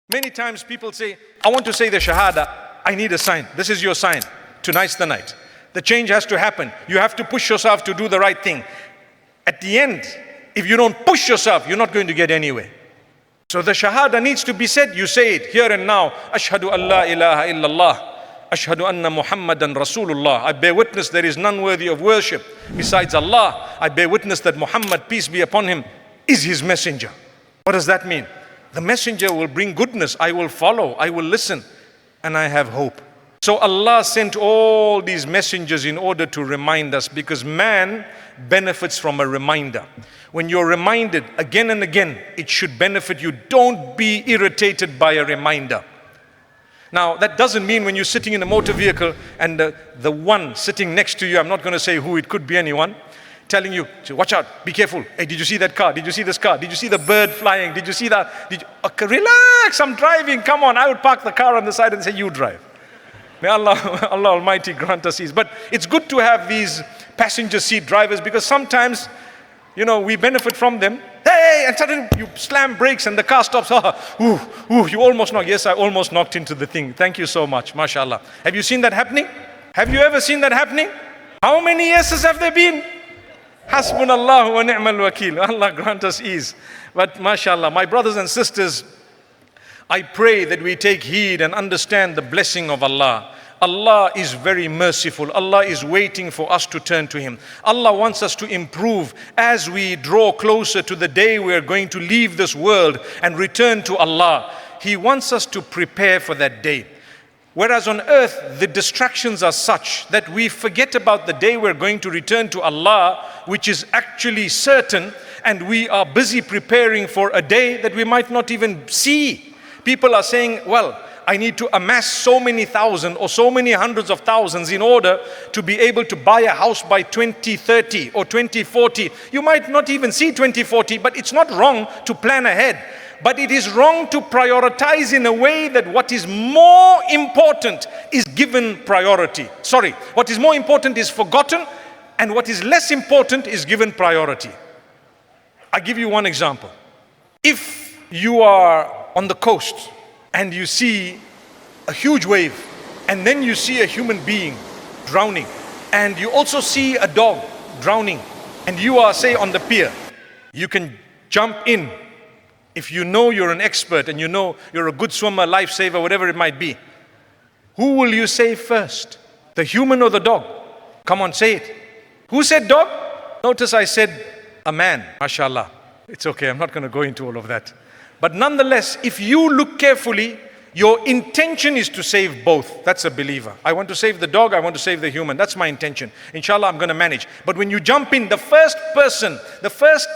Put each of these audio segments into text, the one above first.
Many times people say, I want to say the Shahada, I need a sign. This is your sign. Tonight's the night. The change has to happen. You have to push yourself to do the right thing. At the end, if you don't push yourself, you're not going to get anywhere. So the Shahada needs to be said. You say it here and now. Ashhadu an la ilaha illallah. Ashhadu anna Muhammadan Rasulullah. I bear witness there is none worthy of worship besides Allah. I bear witness that Muhammad, peace be upon him, is his messenger. What does that mean? The messenger will bring goodness. I will follow. I will listen. And I have hope. So Allah sent all these messengers in order to remind us, because man benefits from a reminder. When you're reminded again and again, it should benefit you. Don't be irritated by a reminder. Now, that doesn't mean when you're sitting in a motor vehicle and the one sitting next to you, I'm not going to say who, it could be anyone, telling you, watch out, be careful. Hey, did you see that car? Did you see this car? Did you see the bird flying? Did you see that? Okay, relax, I'm driving, come on. I would park the car on the side and say, you drive. May Allah Almighty grant us ease. But it's good to have these passenger seat drivers, because sometimes, we benefit from them. Hey, and suddenly you slam brakes and the car stops. You almost knocked. Yes, I almost knocked into the thing. Thank you so much, mashaAllah. Have you seen that happening? Have you ever seen that happening? How many yeses have there been? Hasbunallahu wa ni'mal wakil. Allah grant us ease. But mashaAllah, my brothers and sisters, I pray that we take heed and understand the blessing of Allah. Allah is very merciful. Allah is waiting for us to turn to Him. Allah wants us to improve as we draw closer to the day we are going to leave this world and return to Allah. He wants us to prepare for that day. Whereas on earth, the distractions are such that we forget about the day we're going to return to Allah, which is actually certain, and we are busy preparing for a day that we might not even see. People are saying, well, I need to amass so many thousand or so many hundreds of thousands in order to be able to buy a house by 2030 or 2040. You might not even see 2040, but it's not wrong to plan ahead. But it is wrong to prioritize in a way that what is more important is given priority. Sorry, what is more important is forgotten, and what is less important is given priority. I'll give you one example. If you are on the coast and you see a huge wave, and then you see a human being drowning, and you also see a dog drowning, and you are, say, on the pier, you can jump in. If you know you're an expert and you know you're a good swimmer, lifesaver, whatever it might be, who will you save first? The human or the dog? Come on, say it. Who said dog? Notice I said a man, mashaAllah. It's okay, I'm not going to go into all of that. But nonetheless, if you look carefully, your intention is to save both. That's a believer. I want to save the dog, I want to save the human. That's my intention. Inshallah, I'm going to manage. But when you jump in, the first person, the first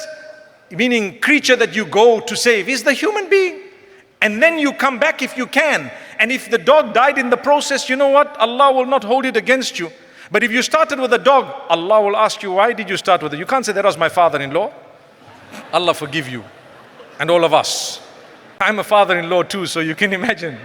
meaning creature that you go to save is the human being. And then you come back if you can. And if the dog died in the process, you know what? Allah will not hold it against you. But if you started with a dog, Allah will ask you, why did you start with it? You can't say that was my father-in-law. Allah forgive you. And all of us. I'm a father-in-law too, so you can imagine.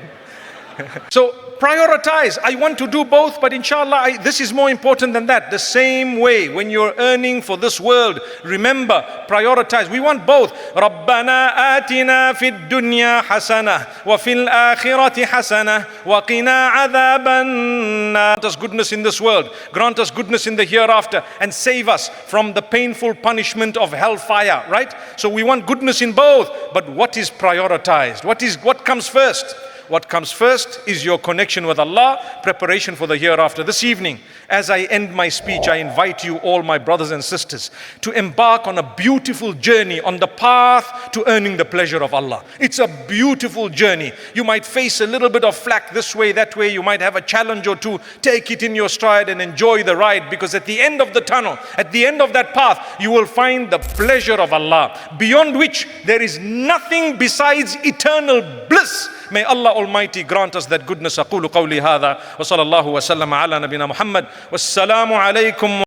So prioritize. I want to do both, but inshallah, this is more important than that. The same way, when you're earning for this world, remember, prioritize. We want both. رَبَّنَا آتِنَا فِي الدُّنْيَا حَسَنَةً وَفِي الْآخِرَةِ حَسَنَةً وَقِنَا عَذَابَ النَّارِ. Grant us goodness in this world. Grant us goodness in the hereafter. And save us from the painful punishment of hellfire, right? So we want goodness in both. But what is prioritized? What comes first? What comes first is your connection with Allah, preparation for the hereafter. This evening, as I end my speech, I invite you all, my brothers and sisters, to embark on a beautiful journey on the path to earning the pleasure of Allah. It's a beautiful journey. You might face a little bit of flack this way, that way. You might have a challenge or two. Take it in your stride and enjoy the ride, because at the end of the tunnel, at the end of that path, you will find the pleasure of Allah, beyond which there is nothing besides eternal bliss. May Allah Almighty grant us that goodness. أقول قولي هذا وصلى الله وسلم على نبينا محمد والسلام عليكم